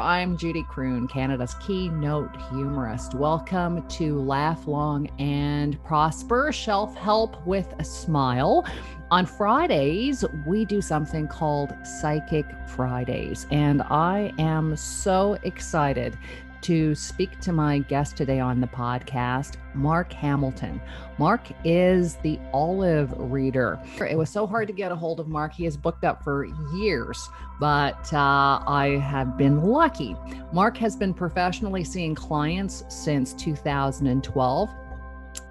I'm Judy Croon, Canada's Keynote Humorist. Welcome to Laugh Long and Prosper, Shelf Help with a Smile. On Fridays, we do something called Psychic Fridays, and I am so excited to speak to my guest today on the podcast, Mark Hamilton. Mark is the Olive Reader. It was so hard to get a hold of Mark. He is booked up for years, but I have been lucky. Mark has been professionally seeing clients since 2012.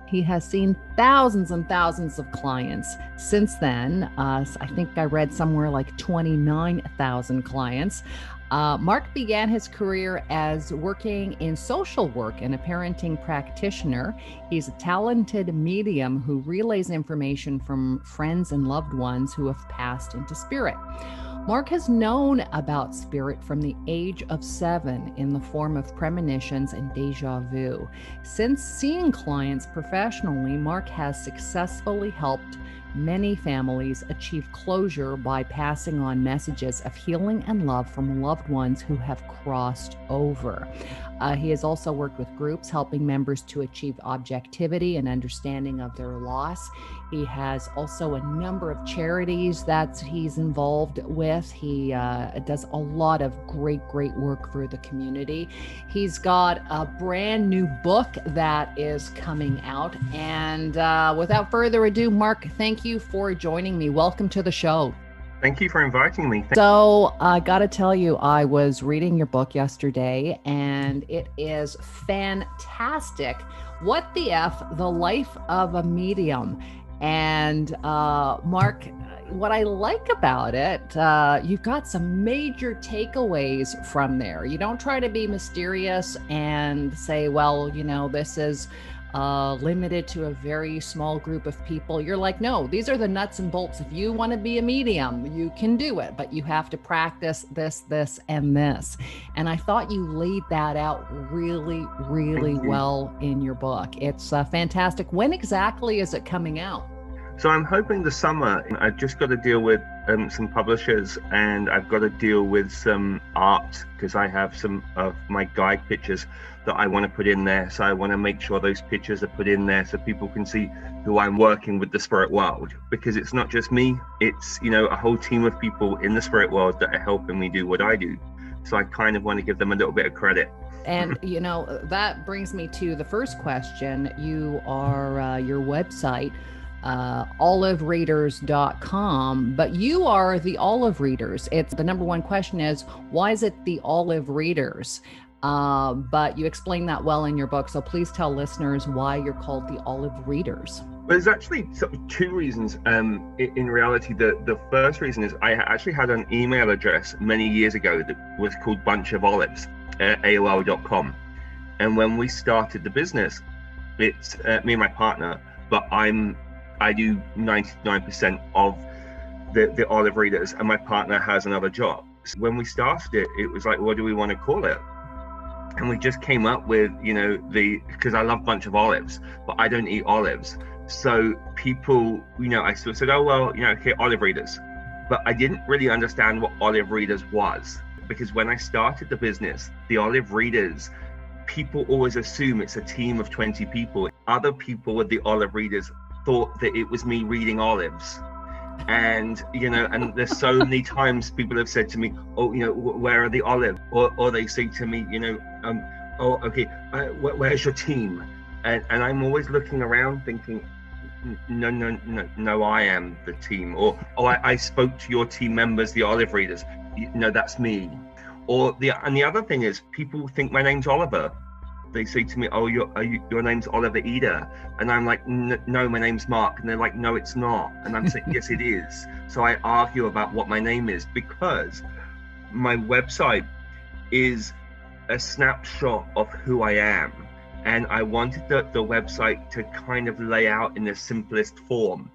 He has seen thousands and thousands of clients since then. I think I read somewhere like 29,000 clients. Mark began his career as working in social work and a parenting practitioner. He's a talented medium who relays information from friends and loved ones who have passed into spirit. Mark has known about spirit from the age of 7 in the form of premonitions and deja vu. Since seeing clients professionally, Mark has successfully helped many families achieve closure by passing on messages of healing and love from loved ones who have crossed over. He has also worked with groups helping members to achieve objectivity and understanding of their loss. He has also a number of charities that he's involved with. He does a lot of great work for the community. He's got a brand new book that is coming out. And without further ado, Mark, thank you for joining me. Welcome to the show. Thank you for inviting me. So I got to tell you, I was reading your book yesterday and it is fantastic. What the F, The Life of a Medium. And Mark, what I like about it, you've got some major takeaways from there. You don't try to be mysterious and say, well, you know, this is limited to a very small group of people. You're like, no, these are the nuts and bolts. If you want to be a medium, you can do it, but you have to practice this, and this. And I thought you laid that out really well in your book. It's fantastic. When exactly is it coming out? So I'm hoping the summer. I've just got to deal with some publishers, and I've got to deal with some art because I have some of my guide pictures that I want to put in there. So I want to make sure those pictures are put in there so people can see who I'm working with the spirit world, because it's not just me, it's, you know, a whole team of people in the spirit world that are helping me do what I do. So I kind of want to give them a little bit of credit. And, you know, that brings me to the first question. You are your website, olivereaders.com, but you are the Olive Readers. It's the number one question is, why is it the Olive Readers? But you explain that well in your book. So please tell listeners why you're called the Olive Readers. Well, there's actually two reasons. In reality, the first reason is I actually had an email address many years ago that was called Bunch of Olives at AOL.com. And when we started the business, it's me and my partner, but I do 99% of the Olive Readers, and my partner has another job. So when we started it, it was like, what do we want to call it? And we just came up with, you know, because I love Bunch of Olives, but I don't eat olives. So people, you know, I sort of said, oh, well, you know, okay, Olive Readers. But I didn't really understand what Olive Readers was, because when I started the business, the Olive Readers, people always assume it's a team of 20 people. Other people with the Olive Readers thought that it was me reading olives. And, you know, and there's so many times people have said to me, oh, you know, where are the olives? Or they say to me, you know, oh, okay, where's your team? And I'm always looking around thinking, no, I am the team. Or, I spoke to your team members, the Olive Readers. No, that's me. And the other thing is, people think my name's Oliver. They say to me, oh, your name's Oliver Eder. And I'm like, no, my name's Mark. And they're like, no, it's not. And I'm saying, yes, it is. So I argue about what my name is, because my website is a snapshot of who I am. And I wanted the website to kind of lay out in the simplest form.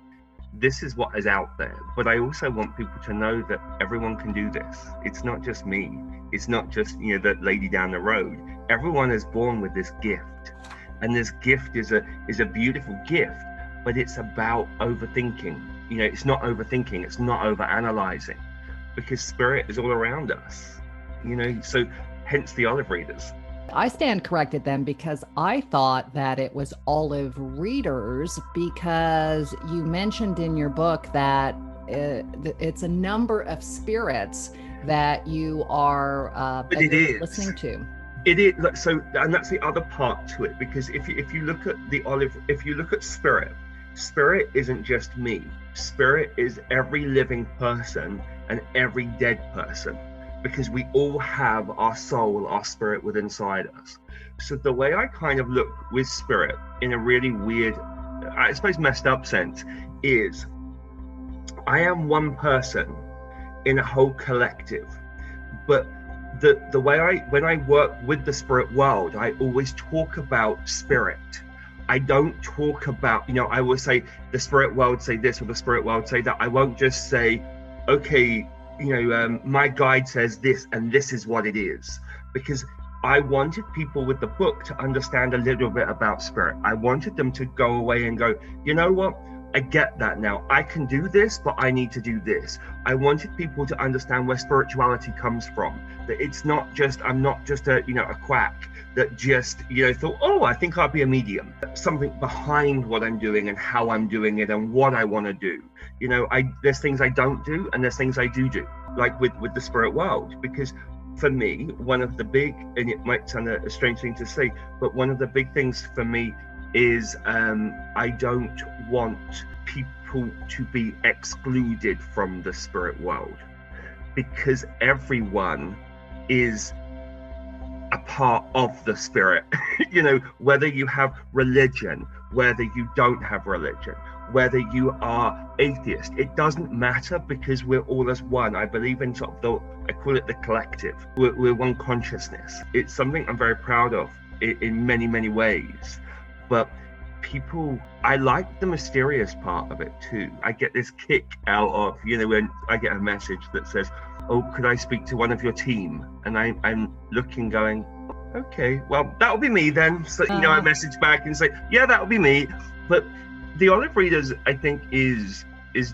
This is what is out there. But I also want people to know that everyone can do this. It's not just me. It's not just, you know, the lady down the road. Everyone is born with this gift, and this gift is a beautiful gift, but it's about overthinking. You know, it's not overthinking, it's not overanalyzing, because spirit is all around us. You know, so hence the olive readers. I stand corrected then, because I thought that it was olive readers, because you mentioned in your book that it's a number of spirits that you are listening to. It is so, and that's the other part to it, because if you look at spirit isn't just me. Spirit is every living person and every dead person, because we all have our soul, our spirit within inside us. So the way I kind of look with spirit in a really weird, I suppose messed up sense, is I am one person in a whole collective. But the way when I work with the spirit world, I always talk about spirit. I don't talk about, I will say the spirit world say this or the spirit world say that. I won't just say, okay, my guide says this and this is what it is, because I wanted people with the book to understand a little bit about spirit. I wanted them to go away and go, you know what? I get that now. I can do this, but I need to do this. I wanted people to understand where spirituality comes from. That it's not just, I'm not just a quack that just, thought, oh, I think I'll be a medium. Something behind what I'm doing and how I'm doing it and what I want to do. There's things I don't do and there's things I do, like with the spirit world. Because for me, one of the big, and it might sound a strange thing to say, but one of the big things for me is I don't want people to be excluded from the spirit world, because everyone is a part of the spirit. Whether you have religion, whether you don't have religion, whether you are atheist, it doesn't matter, because we're all as one. I believe in sort of I call it the collective. We're one consciousness. It's something I'm very proud of in many, many ways. But people, I like the mysterious part of it too. I get this kick out of, when I get a message that says, oh, could I speak to one of your team? And I'm looking going, okay, well, that'll be me then. So, I message back and say, yeah, that'll be me. But the olive readers, I think, is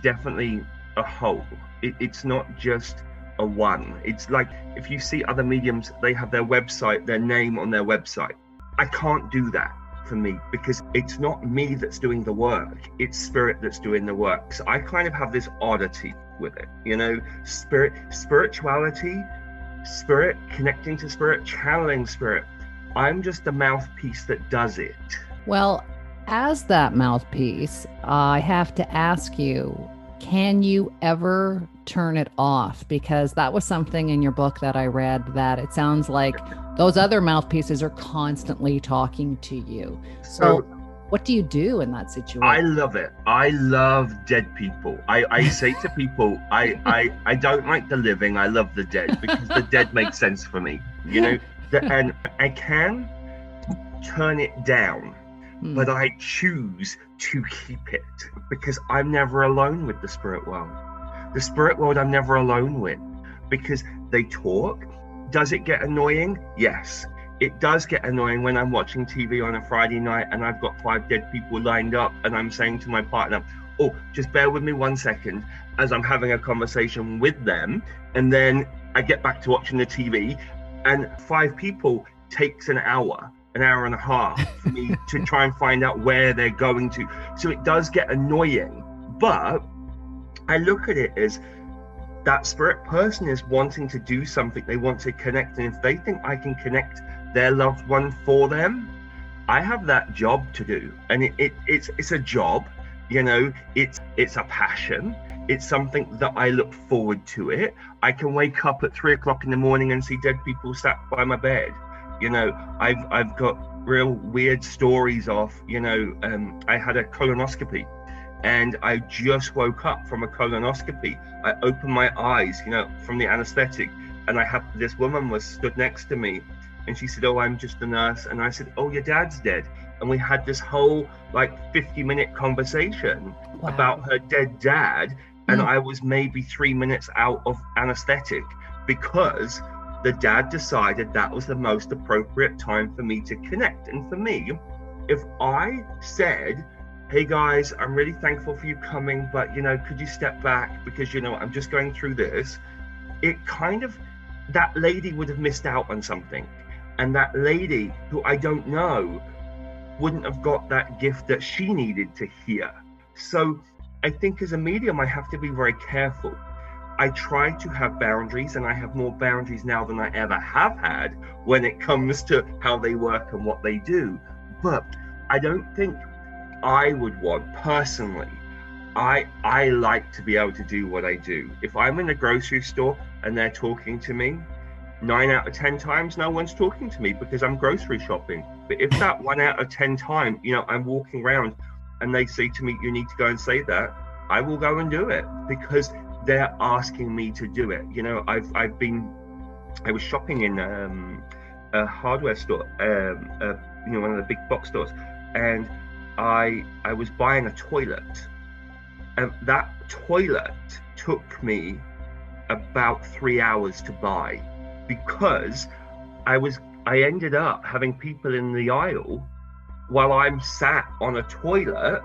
definitely a whole. It's not just a one. It's like, if you see other mediums, they have their website, their name on their website. I can't do that for me, because it's not me that's doing the work, it's spirit that's doing the work. So I kind of have this oddity with it, spirituality, spirit, connecting to spirit, channeling spirit. I'm just the mouthpiece that does it. Well, as that mouthpiece, I have to ask you, can you ever turn it off? Because that was something in your book that I read, that it sounds like those other mouthpieces are constantly talking to you. So what do you do in that situation? I love it. I love dead people. I say to people, I don't like the living, I love the dead, because the dead makes sense for me, and I can turn it down, but I choose to keep it, because I'm never alone with the spirit world. The spirit world I'm never alone with, because they talk. Does it get annoying? Yes. It does get annoying when I'm watching TV on a Friday night and I've got 5 dead people lined up and I'm saying to my partner, oh, just bear with me 1 second, as I'm having a conversation with them. And then I get back to watching the TV, and 5 people takes an hour and a half for me to try and find out where they're going to. So it does get annoying, but I look at it as that spirit person is wanting to do something. They want to connect, and if they think I can connect their loved one for them, I have that job to do. And it's a job, it's a passion. It's something that I look forward to it. I can wake up at 3 o'clock in the morning and see dead people sat by my bed. I've got real weird stories of, I had a colonoscopy, and I just woke up from a colonoscopy. I opened my eyes, from the anesthetic, and this woman was stood next to me, and she said, oh, I'm just a nurse. And I said, oh, your dad's dead. And we had this whole 50-minute conversation about her dead dad. And I was maybe 3 minutes out of anesthetic, because the dad decided that was the most appropriate time for me to connect. And for me, if I said, hey guys, I'm really thankful for you coming, but could you step back, because I'm just going through this, it kind of that lady would have missed out on something. And that lady, who I don't know, wouldn't have got that gift that she needed to hear. So I think as a medium, I have to be very careful. I try to have boundaries, and I have more boundaries now than I ever have had when it comes to how they work and what they do. But I don't think I would want, personally, I like to be able to do what I do. If I'm in a grocery store and they're talking to me, 9 out of 10 times, no one's talking to me because I'm grocery shopping. But if that 1 out of 10 time, I'm walking around and they say to me, you need to go and say that, I will go and do it because they're asking me to do it. I was shopping in a hardware store, one of the big box stores, and I was buying a toilet, and that toilet took me about 3 hours to buy because I ended up having people in the aisle while I'm sat on a toilet,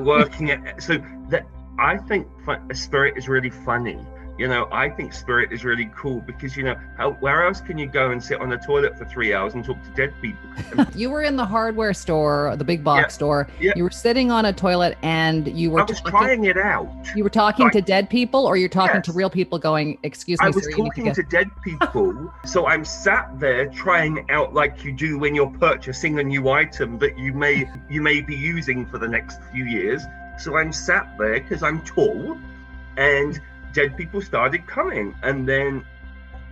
working at. So that I think spirit is really funny. I think spirit is really cool because, where else can you go and sit on a toilet for 3 hours and talk to dead people? You were in the hardware store, the big box store. Yeah. You were sitting on a toilet and you were trying it out. You were talking to dead people, or you're talking to real people going, excuse me, I was talking to dead people. So I'm sat there trying out like you do when you're purchasing a new item that you may be using for the next few years. So I'm sat there because I'm tall, and dead people started coming. And then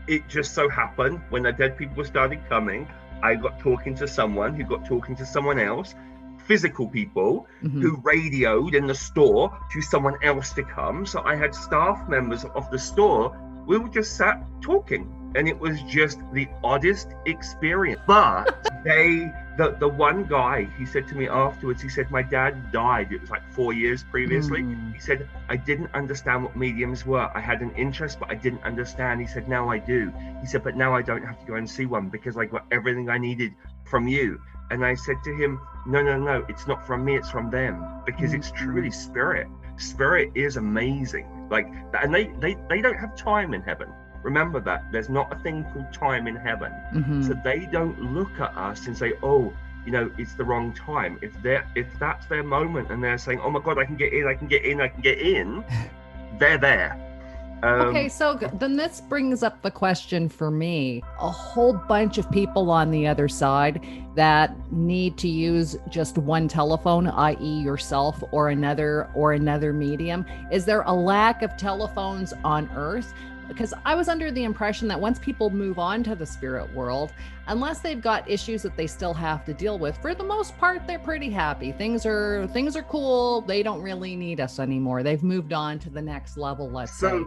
it just so happened when the dead people started coming, I got talking to someone who got talking to someone else, physical people who radioed in the store to someone else to come. So I had staff members of the store. We were just sat talking, and it was just the oddest experience. But the one guy, he said to me afterwards, he said, my dad died. It was like 4 years previously. He said, I didn't understand what mediums were. I had an interest, but I didn't understand. He said, now I do. He said, but now I don't have to go and see one because I got everything I needed from you. And I said to him, no, it's not from me, it's from them, because it's truly spirit. Spirit is amazing. And they don't have time in heaven. Remember that. There's not a thing called time in heaven. So they don't look at us and say, oh, it's the wrong time. If that's their moment and they're saying, oh my God, I can get in, they're there. Okay, so then this brings up the question for me. A whole bunch of people on the other side that need to use just one telephone, i.e. yourself or another medium. Is there a lack of telephones on Earth? Because I was under the impression that once people move on to the spirit world, unless they've got issues that they still have to deal with, for the most part, they're pretty happy. Things are cool. They don't really need us anymore. They've moved on to the next level, let's say.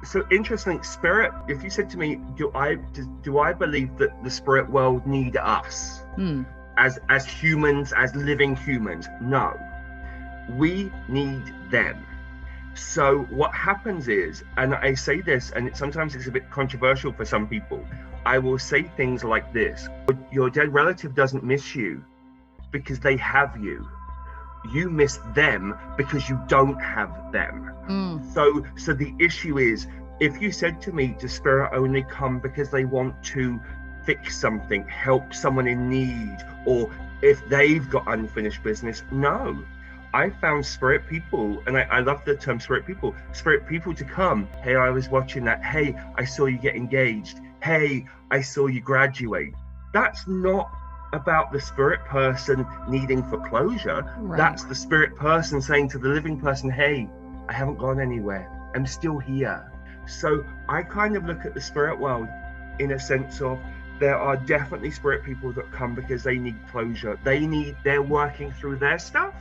So interesting. Spirit, if you said to me, do I believe that the spirit world need us as humans, as living humans? No, we need them. So what happens is, and I say this, and sometimes it's a bit controversial for some people, I will say things like this: your dead relative doesn't miss you because they have you. You miss them because you don't have them. So the issue is, if you said to me, does spirit only come because they want to fix something, help someone in need, or if they've got unfinished business? No. I found spirit people, and I love the term spirit people to come. Hey, I was watching that. Hey, I saw you get engaged. Hey, I saw you graduate. That's not about the spirit person needing for closure. Right. That's the spirit person saying to the living person, hey, I haven't gone anywhere. I'm still here. So I kind of look at the spirit world in a sense of, there are definitely spirit people that come because they need closure. They're working through their stuff.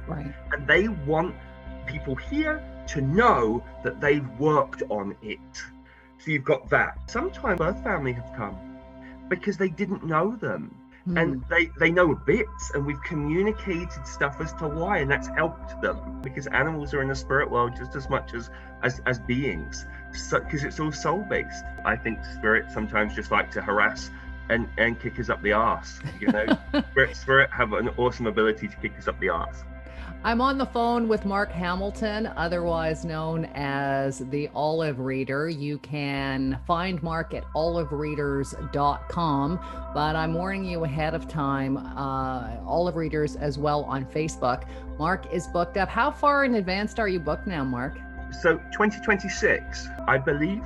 Right. And they want people here to know that they've worked on it. So you've got that. Sometimes birth family have come because they didn't know them. And they know bits, and we've communicated stuff as to why, and that's helped them, because animals are in the spirit world just as much as beings, because it's all soul-based. I think spirit sometimes just like to harass and kick us up the arse. Spirit have an awesome ability to kick us up the arse. I'm on the phone with Mark Hamilton, otherwise known as the Olive Reader. You can find Mark at olivereaders.com, but I'm warning you ahead of time, Olive Readers as well on Facebook. Mark is booked up. How far in advance are you booked now, Mark? So 2026, I believe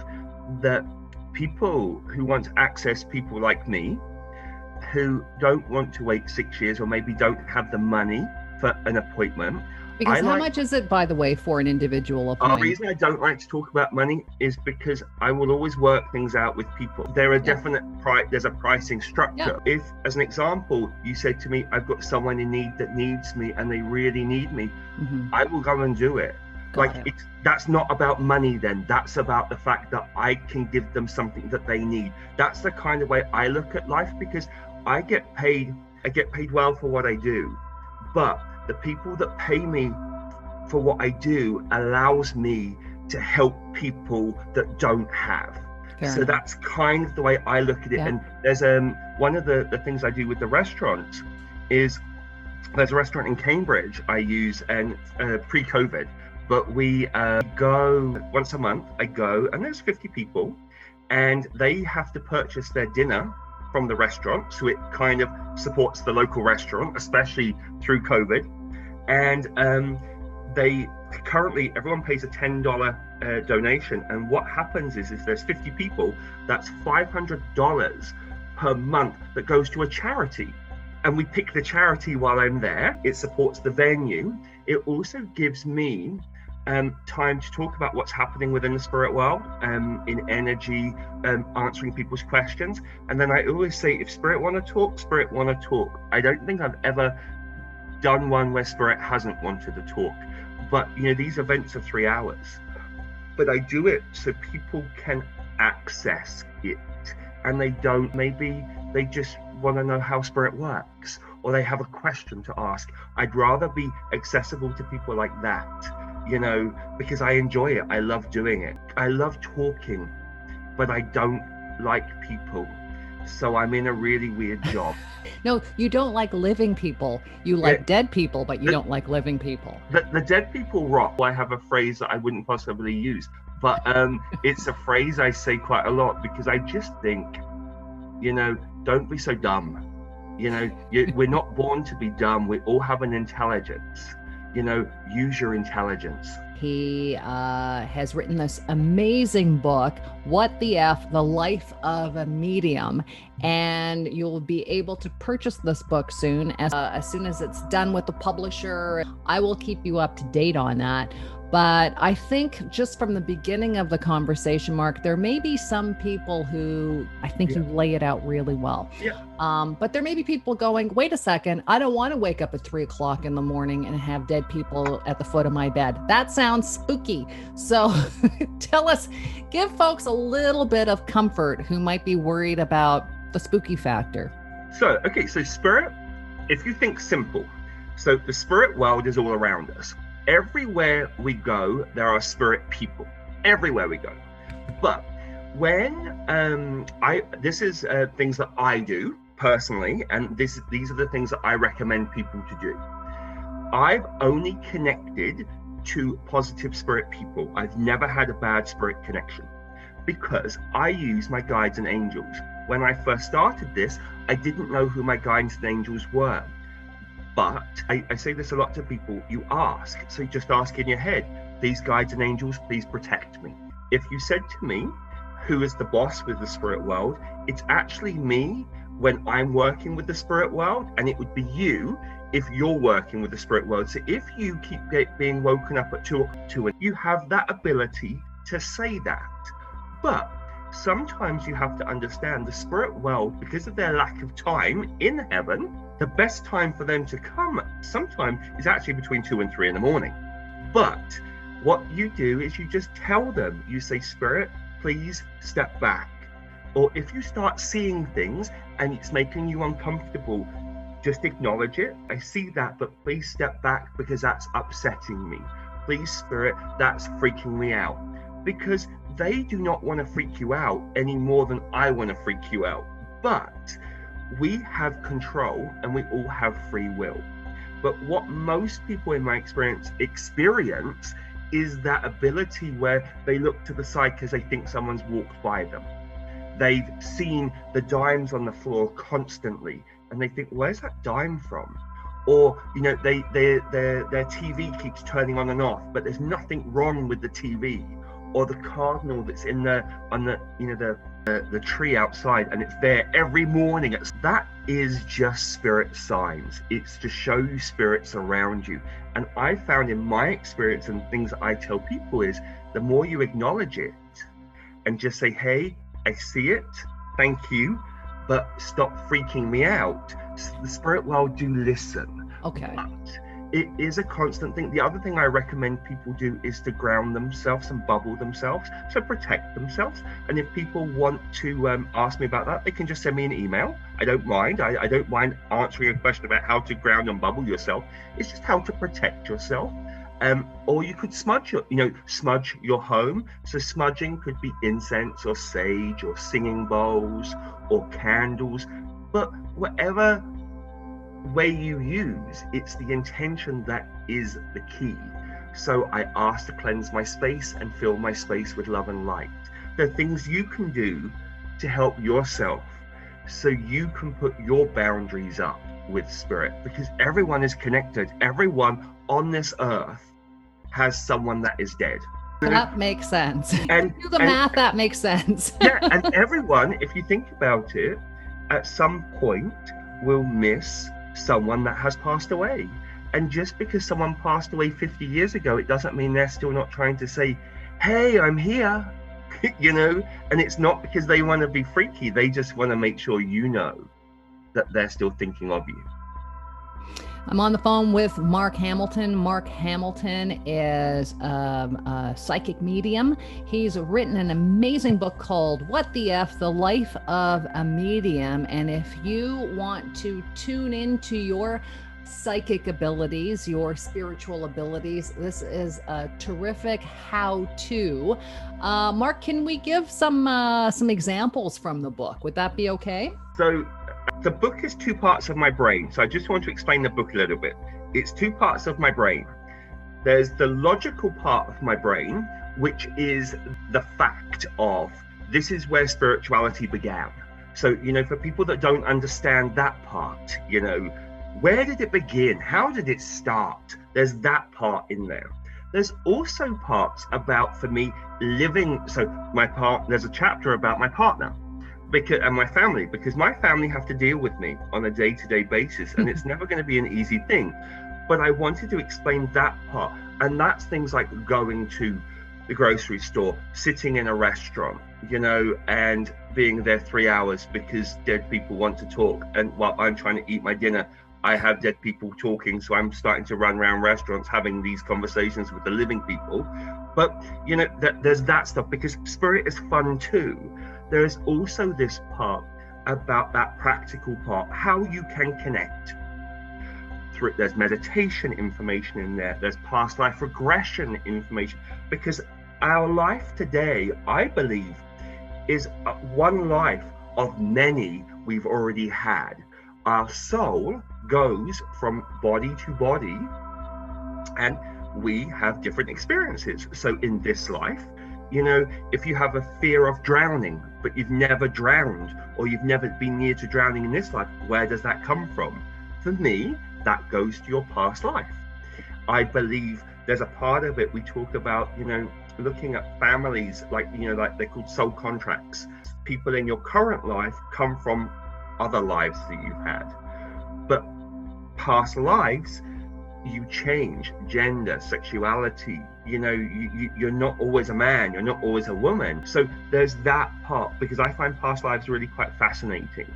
that people who want to access people like me, who don't want to wait 6 years or maybe don't have the money for an appointment. Because how much is it, by the way, for an individual appointment? The reason I don't like to talk about money is because I will always work things out with people. There are definite there's a pricing structure. If, as an example, you said to me, I've got someone in need that needs me and they really need me, I will go and do it. That's not about money then. That's about the fact that I can give them something that they need. That's the kind of way I look at life, because I get paid well for what I do. But the people that pay me for what I do allows me to help people that don't have. So that's kind of the way I look at it. And there's one of the things I do with the restaurants is there's a restaurant in Cambridge I use, and pre-COVID, but we go once a month. I go and there's 50 people and they have to purchase their dinner from the restaurant, so it kind of supports the local restaurant, especially through COVID. And everyone pays a $10 donation, and what happens is if there's 50 people, that's $500 per month that goes to a charity. And we pick the charity while I'm there. It supports the venue. It also gives me time to talk about what's happening within the spirit world, in energy, answering people's questions. And then I always say, if spirit want to talk, spirit want to talk. I don't think I've ever done one where spirit hasn't wanted to talk. But these events are 3 hours. But I do it so people can access it, and they don't. Maybe they just want to know how spirit works, or they have a question to ask. I'd rather be accessible to people like that. Because I enjoy it. I love doing it. I love talking, but I don't like people. So I'm in a really weird job. No, you don't like living people. You like dead people, but you don't like living people. The dead people rock. I have a phrase that I wouldn't possibly use, but it's a phrase I say quite a lot, because I just think, don't be so dumb. We're not born to be dumb. We all have an intelligence. Use your intelligence. He has written this amazing book, What the F, The Life of a Medium. And you'll be able to purchase this book soon. As soon as it's done with the publisher, I will keep you up to date on that. But I think just from the beginning of the conversation, Mark, there may be some people who I think you lay it out really well. But there may be people going, wait a second, I don't want to wake up at 3 o'clock in the morning and have dead people at the foot of my bed. That sounds spooky. So give folks a little bit of comfort who might be worried about the spooky factor. So spirit, if you think simple, so the spirit world is all around us. Everywhere we go, there are spirit people. Everywhere we go. But when this is things that I do personally, and these are the things that I recommend people to do. I've only connected to positive spirit people. I've never had a bad spirit connection, because I use my guides and angels. When I first started this, I didn't know who my guides and angels were. But I say this a lot to people, you ask. So you just ask in your head, these guides and angels, please protect me. If you said to me, who is the boss with the spirit world, it's actually me when I'm working with the spirit world, and it would be you if you're working with the spirit world. So if you keep being woken up at 2 o'clock, you have that ability to say that. But sometimes you have to understand the spirit world, because of their lack of time in heaven, the best time for them to come sometimes is actually between 2 and 3 in the morning. But what you do is you just tell them, you say, spirit, please step back. Or if you start seeing things and it's making you uncomfortable, just acknowledge it. I see that, but please step back, because that's upsetting me. Please, spirit, that's freaking me out. Because they do not want to freak you out any more than I want to freak you out. But we have control, and we all have free will. But what most people in my experience is that ability where they look to the side because they think someone's walked by them. They've seen the dimes on the floor constantly and they think, where's that dime from? Or, their TV keeps turning on and off, but there's nothing wrong with the TV. Or the cardinal that's on the tree outside, and it's there every morning. That is just spirit signs. It's to show you spirits around you. And I found in my experience and things that I tell people is the more you acknowledge it and just say, hey, I see it, thank you, but stop freaking me out. The spirit world do listen. Okay. But it is a constant thing. The other thing I recommend people do is to ground themselves and bubble themselves, to protect themselves. And if people want to ask me about that, they can just send me an email. I don't mind. I don't mind answering a question about how to ground and bubble yourself. It's just how to protect yourself. Or you could smudge your home. So smudging could be incense or sage or singing bowls or candles, but whatever way you use, it's the intention that is the key. So I ask to cleanse my space and fill my space with love and light. There are things you can do to help yourself so you can put your boundaries up with spirit, because everyone is connected. Everyone on this earth has someone that is dead. That makes sense. And do the math, that makes sense. Yeah, and everyone, if you think about it, at some point will miss someone that has passed away. And just because someone passed away 50 years ago, it doesn't mean they're still not trying to say, hey, I'm here, and it's not because they want to be freaky. They just want to make sure you know that they're still thinking of you. I'm on the phone with Mark Hamilton. Mark Hamilton is a psychic medium. He's written an amazing book called What the F? The Life of a Medium. And if you want to tune into your psychic abilities, your spiritual abilities, this is a terrific how-to. Mark, can we give some examples from the book? Would that be okay? So the book is two parts of my brain. So I just want to explain the book a little bit. It's two parts of my brain. There's the logical part of my brain, which is the fact of this is where spirituality began. So, for people that don't understand that part, where did it begin? How did it start? There's that part in there. There's also parts about, for me, living. So there's a chapter about my partner and my family, because my family have to deal with me on a day-to-day basis, and it's never going to be an easy thing. But I wanted to explain that part, and that's things like going to the grocery store, sitting in a restaurant, and being there 3 hours because dead people want to talk, and while I'm trying to eat my dinner, I have dead people talking, so I'm starting to run around restaurants having these conversations with the living people. But there's that stuff, because spirit is fun too. There is also this part about that practical part, how you can connect. There's meditation information in there. There's past life regression information, because our life today, I believe, is one life of many we've already had. Our soul goes from body to body, and we have different experiences. So in this life, if you have a fear of drowning, but you've never drowned, or you've never been near to drowning in this life, where does that come from? For me, that goes to your past life. I believe there's a part of it we talk about, looking at families, like they're called soul contracts. People in your current life come from other lives that you've had, but past lives, you change gender, sexuality, you're not always a man, you're not always a woman. So there's that part, because I find past lives really quite fascinating.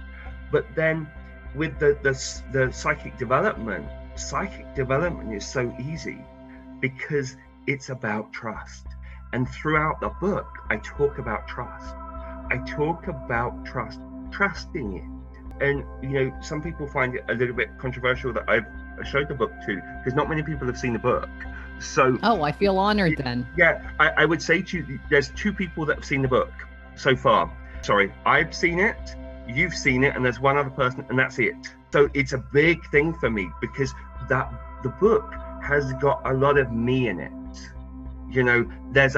But then with the psychic development is so easy, because it's about trust. And throughout the book, I talk about trust. I talk about trusting it. And, some people find it a little bit controversial that I've showed the book to, because not many people have seen the book. So, I feel honored then. Yeah, I would say to you, there's two people that have seen the book so far. Sorry, I've seen it, you've seen it, and there's one other person, and that's it. So it's a big thing for me, because the book has got a lot of me in it. You know, there's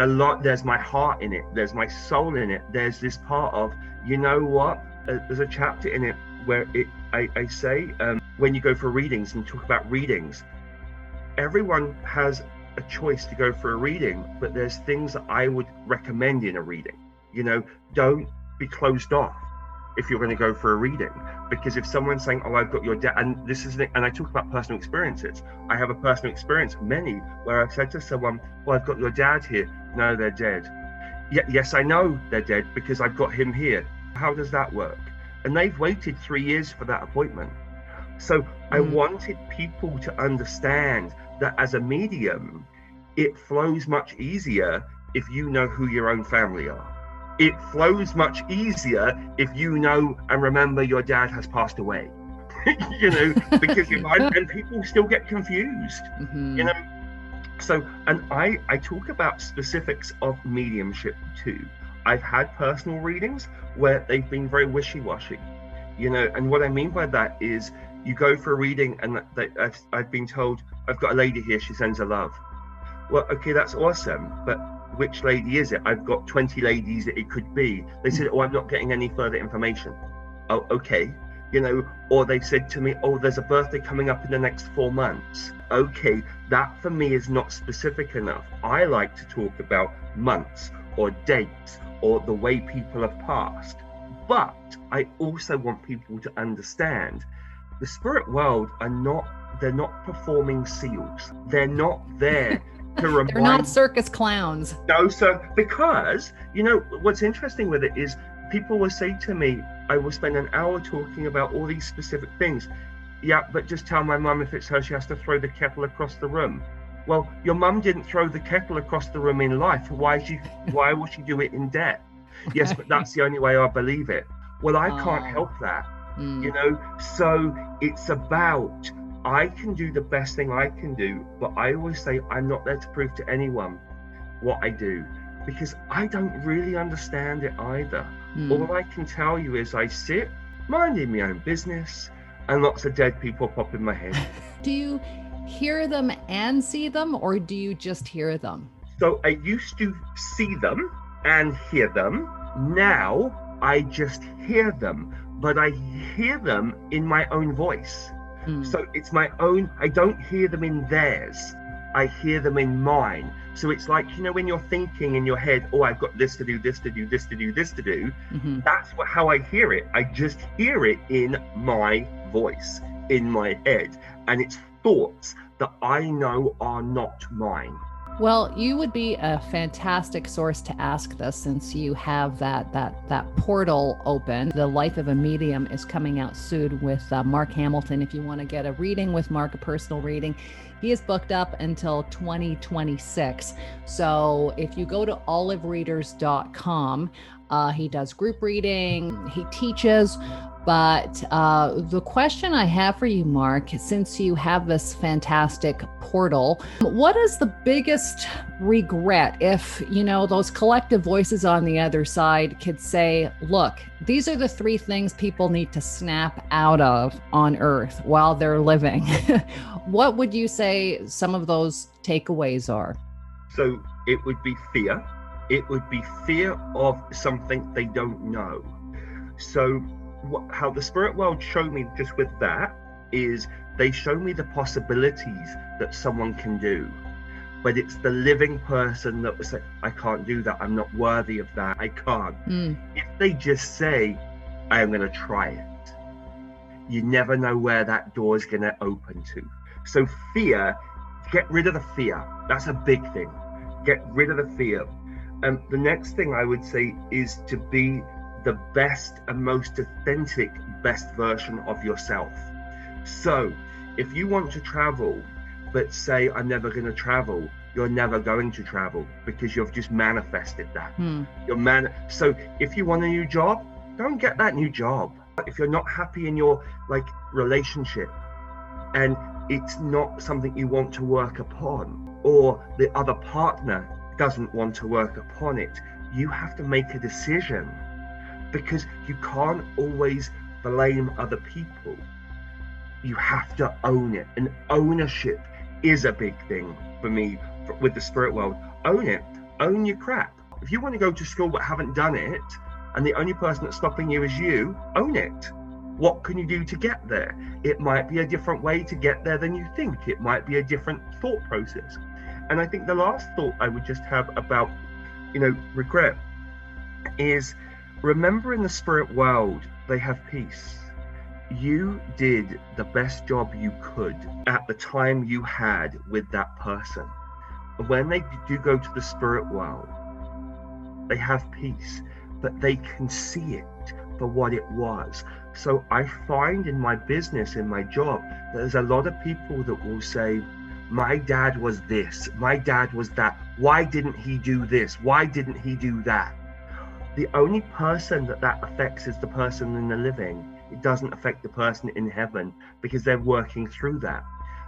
my heart in it, there's my soul in it, there's this part of, you know what, there's a chapter in it where I say, when you go for readings and talk about readings, everyone has a choice to go for a reading, but there's things that I would recommend in a reading. You know, don't be closed off if you're going to go for a reading, because if someone's saying, oh, I've got your dad, and this is, and I talk about personal experiences, I have a personal experience, many, where I've said to someone, well, I've got your dad here. No, they're dead. Yes, I know they're dead because I've got him here. How does that work? And they've waited 3 years for that appointment. So I wanted people to understand that as a medium, it flows much easier if you know who your own family are. It flows much easier if you know and remember your dad has passed away. You know, because and people still get confused. You know, so, and I talk about specifics of mediumship too. I've had personal readings where they've been very wishy-washy, you know, and what I mean by that is you go for a reading and I've been told, I've got a lady here, she sends her love. Well, okay, that's awesome, but which lady is it? I've got 20 ladies that it could be. They said, oh, I'm not getting any further information. Oh, okay. You know, or they said to me, oh, there's a birthday coming up in the next 4 months. Okay, that for me is not specific enough. I like to talk about months or dates or the way people have passed. But I also want people to understand the spirit world they're not performing seals. They're not there to remind. They're not circus clowns. No, sir, because, you know, what's interesting with it is people will say to me, I will spend an hour talking about all these specific things. Yeah, but just tell my mum if it's her, she has to throw the kettle across the room. Well, your mum didn't throw the kettle across the room in life. Why will she do it in death? Right. Yes, but that's the only way I believe it. Well, I can't help that, you know? So it's about, I can do the best thing I can do, but I always say I'm not there to prove to anyone what I do, because I don't really understand it either. All I can tell you is I sit minding my own business and lots of dead people pop in my head. Do you hear them and see them, or do you just hear them? So I used to see them and hear them. Now I just hear them, but I hear them in my own voice. So it's my own, I don't hear them in theirs. I hear them in mine. So it's like, you know, when you're thinking in your head, oh, I've got this to do, this to do, this to do, this to do. That's how I hear it. I just hear it in my voice, in my head. And it's thoughts that I know are not mine. Well, you would be a fantastic source to ask this, since you have that portal open. The Life of a Medium is coming out soon with Mark Hamilton. If you want to get a reading with Mark, a personal reading, he is booked up until 2026. So if you go to olivereaders.com, he does group reading, he teaches. But the question I have for you, Mark, since you have this fantastic portal, what is the biggest regret if, you know, those collective voices on the other side could say, look, these are the 3 things people need to snap out of on Earth while they're living? What would you say some of those takeaways are? So it would be fear. It would be fear of something they don't know. So how the spirit world showed me just with that is they show me the possibilities that someone can do, but it's the living person that was like, I can't do that, I'm not worthy of that, I can't. If they just say, I'm going to try it, you never know where that door is going to open to. So fear, get rid of the fear. That's a big thing. Get rid of the fear. And the next thing I would say is to be the best and most authentic, best version of yourself. So if you want to travel, but say, I'm never going to travel, you're never going to travel because you've just manifested that. So if you want a new job, don't get that new job. If you're not happy in your relationship and it's not something you want to work upon, or the other partner doesn't want to work upon it, you have to make a decision. Because you can't always blame other people. you have to own it. And ownership is a big thing for me with the spirit world. Own it. Own your crap. If you want to go to school but haven't done it, and the only person that's stopping you is you, own it. What can you do to get there? It might be a different way to get there than you think. It might be a different thought process. And I think the last thought I would just have about, regret is, remember, in the spirit world, they have peace. You did the best job you could at the time you had with that person. When they do go to the spirit world, they have peace, but they can see it for what it was. So I find in my business, in my job, there's a lot of people that will say, my dad was this, my dad was that. Why didn't he do this? Why didn't he do that? The only person that affects is the person in the living. It doesn't affect the person in heaven, because they're working through that.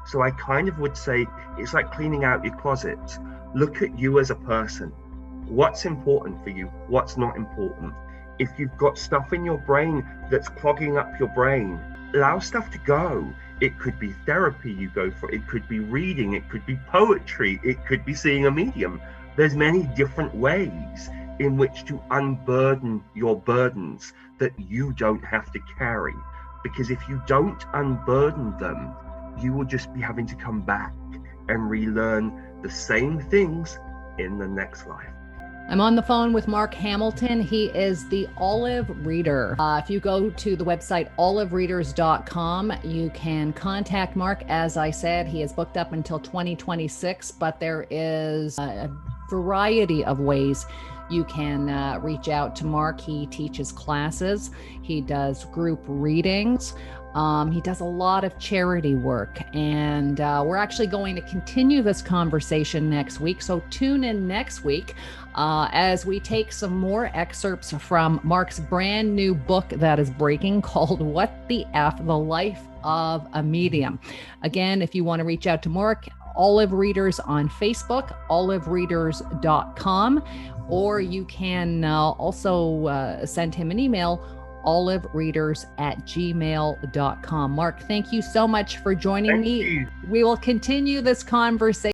So I kind of would say it's like cleaning out your closet. Look at you as a person. What's important for you? What's not important? If you've got stuff in your brain that's clogging up your brain, allow stuff to go. It could be therapy you go for. It could be reading. It could be poetry. It could be seeing a medium. There's many different ways in which to unburden your burdens that you don't have to carry. Because if you don't unburden them, you will just be having to come back and relearn the same things in the next life. I'm on the phone with Mark Hamilton. He is the Olive Reader. If you go to the website olivereaders.com, you can contact Mark. As I said, he is booked up until 2026, but there is a variety of ways you can reach out to Mark. He teaches classes. He does group readings. He does a lot of charity work, and we're actually going to continue this conversation next week. So tune in next week as we take some more excerpts from Mark's brand new book that is breaking called What the F? The Life of a Medium. Again, if you want to reach out to Mark, Olive Readers on Facebook, olivereaders.com, or you can also send him an email, olivereaders@gmail.com. Mark, thank you so much for joining me. You. We will continue this conversation.